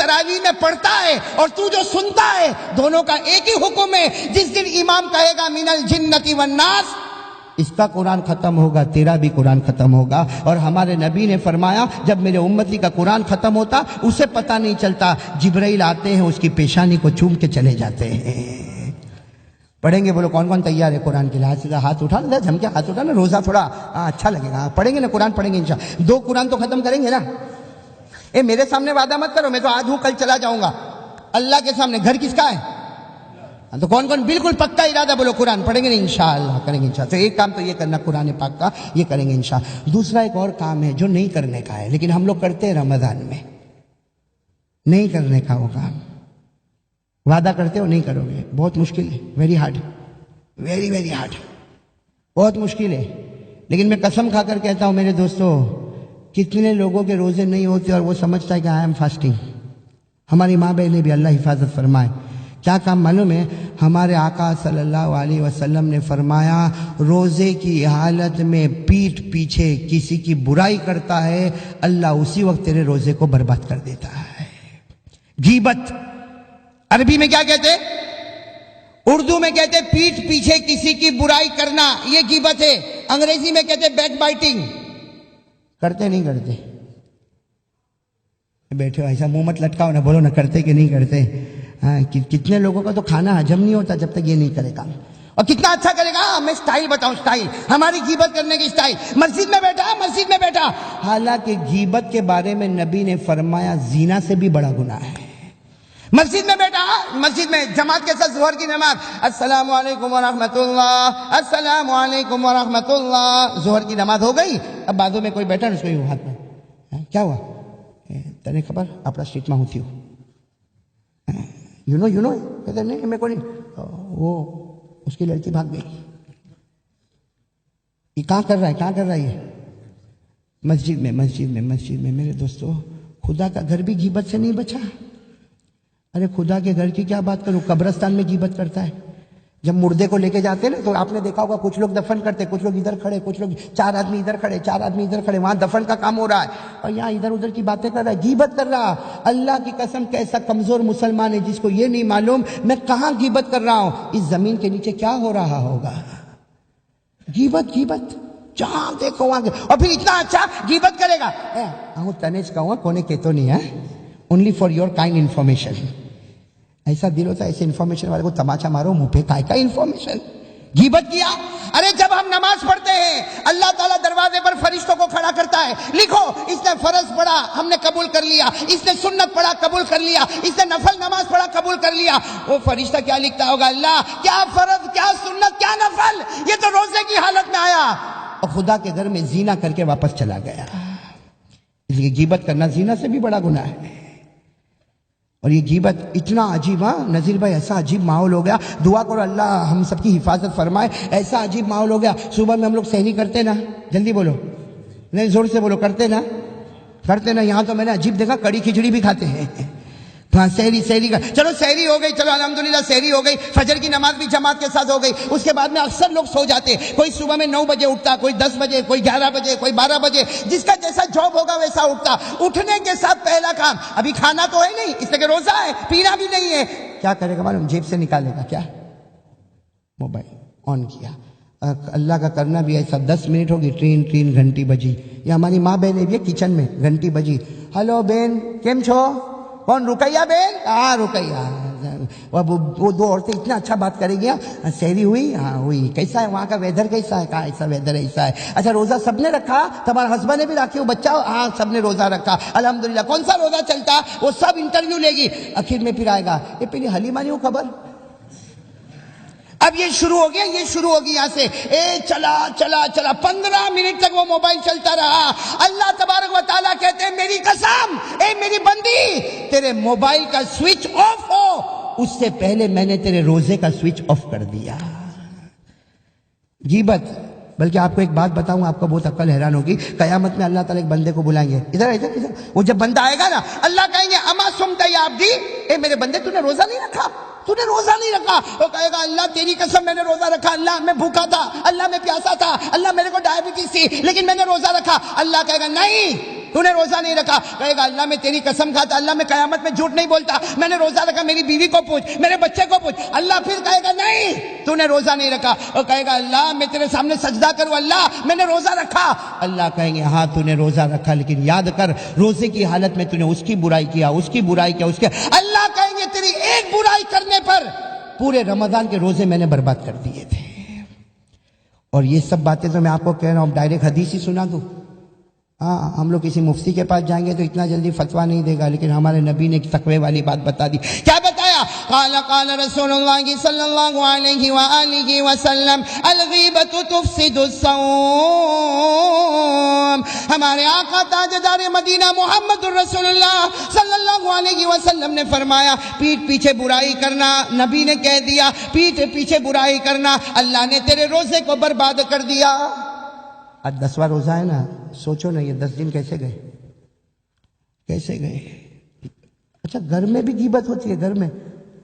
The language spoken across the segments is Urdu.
تراویح میں پڑھتا ہے اور تو جو سنتا ہے، دونوں کا ایک ہی حکم ہے. جس دن امام کہے گا من الجنۃ والناس، اس کا قرآن ختم ہوگا، تیرا بھی قرآن ختم ہوگا. اور ہمارے نبی نے فرمایا جب میرے امتی کا قرآن ختم ہوتا اسے پتہ نہیں چلتا، جبرائیل آتے ہیں اس کی پیشانی کو چوم کے چلے جاتے ہیں. پڑھیں گے بولو کون کون تیار ہے قرآن کے لحاظ سے؟ ہاتھ اٹھا نا، جم کے ہاتھ اٹھا نا، روزہ تھوڑا اچھا لگے گا. پڑھیں گے نا قرآن، پڑھیں گے انشاءاللہ. 2 قرآن تو ختم کریں گے نا. میرے سامنے وعدہ مت کرو میں تو آج ہوں کل چلا جاؤں گا. اللہ کے سامنے گھر کس کا ہے؟ تو کون کون بالکل پکا ارادہ بولو قرآن پڑھیں گے انشاءاللہ، کریں گے انشاءاللہ. تو ایک کام تو یہ کرنا قرآن پاک کا، یہ کریں گے انشاءاللہ. دوسرا ایک اور کام ہے جو نہیں کرنے کا ہے لیکن ہم لوگ کرتے ہیں رمضان میں. نہیں کرنے کا وہ کام وعدہ کرتے ہو نہیں کرو گے، بہت مشکل ہے. Very hard, very very hard, بہت مشکل ہے. لیکن میں قسم کھا کر کہتا ہوں میرے دوستو، کتنے لوگوں کے روزے نہیں ہوتے اور وہ سمجھتا ہے کہ آئی ایم فاسٹنگ. ہماری ماں بہنیں بھی اللہ حفاظت فرمائے. کیا کام معلوم ہے؟ ہمارے آقا صلی اللہ علیہ وسلم نے فرمایا روزے کی حالت میں پیٹھ پیچھے کسی کی برائی کرتا ہے اللہ اسی وقت تیرے روزے کو برباد کر دیتا ہے. غیبت عربی میں کیا کہتے ہیں؟ اردو میں کہتے ہیں پیٹھ پیچھے کسی کی برائی کرنا، یہ غیبت ہے. انگریزی میں کہتے ہیں بیک بائٹنگ. کرتے نہیں کرتے؟ بیٹھے ہو ایسا منہ مت لٹکاؤ نا، بولو نا کرتے کہ نہیں کرتے. ہاں کتنے لوگوں کا تو کھانا ہجم نہیں ہوتا جب تک یہ نہیں کرے گا. اور کتنا اچھا کرے گا. میں سٹائل بتاؤں، سٹائل ہماری غیبت کرنے کی سٹائل. مسجد میں بیٹھا، مسجد میں بیٹھا. حالانکہ غیبت کے بارے میں نبی نے فرمایا زنا سے بھی بڑا گناہ ہے. مسجد میں بیٹھا، مسجد میں جماعت کے ساتھ ظہر کی نماز، السلام علیکم ورحمۃ اللہ، السلام علیکم ورحمۃ اللہ. ظہر کی نماز ہو گئی. اب بازو میں کوئی بیٹھا نا، اس کو یوں ہاتھ میں کیا ہوا تنے خبر اپنا اسٹریٹ میں ہوتی ہو یو نو کہتے نہیں میرے کو نہیں. وہ اس کی لڑکی بھاگ گئی. یہ کہاں کر رہا ہے، کہاں کر رہا ہے یہ؟ مسجد میں. مسجد میں، مسجد میں. میرے دوستو خدا کا گھر بھی غیبت سے نہیں بچا. ارے خدا کے گھر کی کیا بات کروں، قبرستان میں غیبت کرتا ہے. جب مردے کو لے کے جاتے نا تو آپ نے دیکھا ہوگا کچھ لوگ دفن کرتے، کچھ لوگ ادھر کھڑے، کچھ لوگ 4 آدمی ادھر کھڑے، 4 آدمی ادھر کھڑے. وہاں دفن کا کام ہو رہا ہے اور یہاں ادھر ادھر کی باتیں کر رہا ہے، غیبت کر رہا. اللہ کی قسم کیسا کمزور مسلمان ہے جس کو یہ نہیں معلوم میں کہاں غیبت کر رہا ہوں، اس زمین کے نیچے کیا ہو رہا ہوگا. غیبت غیبت جہاں دیکھو وہاں. اور پھر اتنا اچھا غیبت کرے گا. تنیج کہوں کونے کے تو نہیں ہے، only for your kind information. ایسا دل ہوتا ہے ایسے انفارمیشن والے کو تماچا مارو منہ پہ. کا انفارمیشن غیبت کیا. ارے جب ہم نماز پڑھتے ہیں اللہ تعالیٰ دروازے پر فرشتوں کو کھڑا کرتا ہے، لکھو اس نے فرض پڑھا ہم نے قبول کر لیا، اس نے سنت پڑھا قبول کر لیا، اس نے نفل نماز پڑھا قبول کر لیا. وہ فرشتہ کیا لکھتا ہوگا؟ اللہ کیا فرض، کیا سنت، کیا نفل، یہ تو روزے کی حالت میں آیا اور خدا کے گھر میں زنا کر کے واپس چلا گیا. اس لیے غیبت کرنا زنا سے بھی بڑا گناہ ہے. اور یہ غیبت اتنا عجیب، نذیر بھائی ایسا عجیب ماحول ہو گیا. دعا کرو اللہ ہم سب کی حفاظت فرمائے. ایسا عجیب ماحول ہو گیا. صبح میں ہم لوگ سحری کرتے نا، جلدی بولو، نہیں زور سے بولو، کرتے نا، کرتے نا. یہاں تو میں نے عجیب دیکھا کڑی کھچڑی بھی کھاتے ہیں. ہاں سحری کا چلو سحری ہو گئی، چلو الحمدللہ سحری ہو گئی. فجر کی نماز بھی جماعت کے ساتھ ہو گئی. اس کے بعد میں اکثر لوگ سو جاتے. کوئی صبح میں 9 بجے اٹھتا، کوئی 10 بجے، کوئی 11 بجے، کوئی 12 بجے. جس کا جیسا جاب ہوگا ویسا اٹھتا. اٹھنے کے ساتھ پہلا کام، ابھی کھانا تو ہے نہیں اس لیے کہ روزہ ہے، پینا بھی نہیں ہے. کیا کرے گا معلوم؟ جیب سے نکالے گا کیا؟ موبائل آن کیا. اللہ کا کرنا بھی ایسا 10 منٹ ہوگی ٹرین گھنٹی بجی. یہ ہماری ماں بہن بھی کچن میں گھنٹی بجی. ہلو بہن کیم چھو؟ کون؟ رقیہ بہن؟ ہاں رقیہ. وہ 2 عورتیں اتنا اچھا بات کرے گی. سحری ہوئی؟ ہاں ہوئی. کیسا ہے وہاں کا ویدر؟ کیسا ہے؟ کہا ایسا ویدر ایسا ہے. اچھا روزہ سب نے رکھا؟ تمہارا ہسبینڈ نے بھی رکھی ہو؟ بچہ؟ ہاں سب نے روزہ رکھا الحمدللہ. کون سا روزہ چلتا؟ وہ سب انٹرویو لے گی. آخر میں پھر آئے گا یہ پہلی حلیمہ نہیں ہو خبر. اب یہ شروع ہو گیا، یہ شروع ہوگی یہاں سے. چلا 15 منٹ تک وہ موبائل چلتا رہا. اللہ تبارک و تعالیٰ کہتے ہیں میری قسم اے میری بندی تیرے موبائل کا سوئچ آف ہو اس سے پہلے میں نے تیرے روزے کا سوئچ آف کر دیا. غیبت. بلکہ آپ کو ایک بات بتاؤں، آپ کو بہت عقل حیران ہوگی. قیامت میں اللہ تعالیٰ ایک بندے کو بلائیں گے. ادھر وہ جب بندہ آئے گا نا اللہ کہیں گے اما سمت یا عبدی، اے میرے بندے تو نے روزہ نہیں رکھا، تو نے روزہ نہیں رکھا. وہ کہے گا اللہ تیری قسم میں نے روزہ رکھا، اللہ میں بھوکا تھا، اللہ میں پیاسا تھا، اللہ میرے کو ڈائبٹیز تھی لیکن میں نے روزہ رکھا. اللہ کہے گا نہیں تو نے روزہ نہیں رکھا. کہے گا اللہ میں تیری قسم کھاتا, اللہ میں قیامت میں جھوٹ نہیں بولتا, میں نے روزہ رکھا, میری بیوی کو پوچھ, میرے بچے کو پوچھ. اللہ پھر کہے گا نہیں تو نے روزہ نہیں رکھا. اور کہے گا اللہ میں تیرے سامنے سجدہ کروں, اللہ میں نے روزہ رکھا. اللہ کہیں گے ہاں تو نے روزہ رکھا, لیکن یاد کر روزے کی حالت میں تو نے اس کی برائی کیا, اس کی برائی کیا, اس کے. اللہ کہیں گے تیری ایک برائی کرنے پر پورے رمضان کے روزے میں نے برباد کر دیے تھے. اور یہ سب باتیں تو میں آپ کو کہہ رہا ہوں, ڈائریکٹ حدیث ہی سنا دوں. ہاں ہم لوگ کسی مفتی کے پاس جائیں گے تو اتنا جلدی فتویٰ نہیں دے گا, لیکن ہمارے نبی نے ایک تقوی والی بات بتا دی. کیا بتایا؟ قال رسول اللہ صلی اللہ علیہ وآلہ وسلم الغیبۃ تفسد الصوم. ہمارے آقا تاجدار مدینہ محمد الرسول اللہ صلی اللہ علیہ وسلم نے فرمایا پیٹھ پیچھے برائی کرنا, نبی نے کہہ دیا پیٹھ پیچھے برائی کرنا اللہ نے تیرے روزے کو برباد کر دیا. آج 10واں روزہ ہے نا, سوچو نا یہ 10 دن کیسے گئے, کیسے گئے. اچھا گھر میں بھی غیبت ہوتی ہے, گھر میں,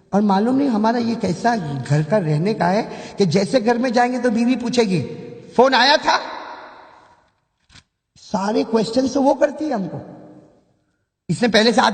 اور معلوم نہیں ہمارا یہ کیسا گھر کا رہنے کا ہے کہ جیسے گھر میں جائیں گے تو بیوی پوچھے گی فون آیا تھا, سارے کوسچن تو وہ کرتی ہے ہم کو. اس نے پہلے سے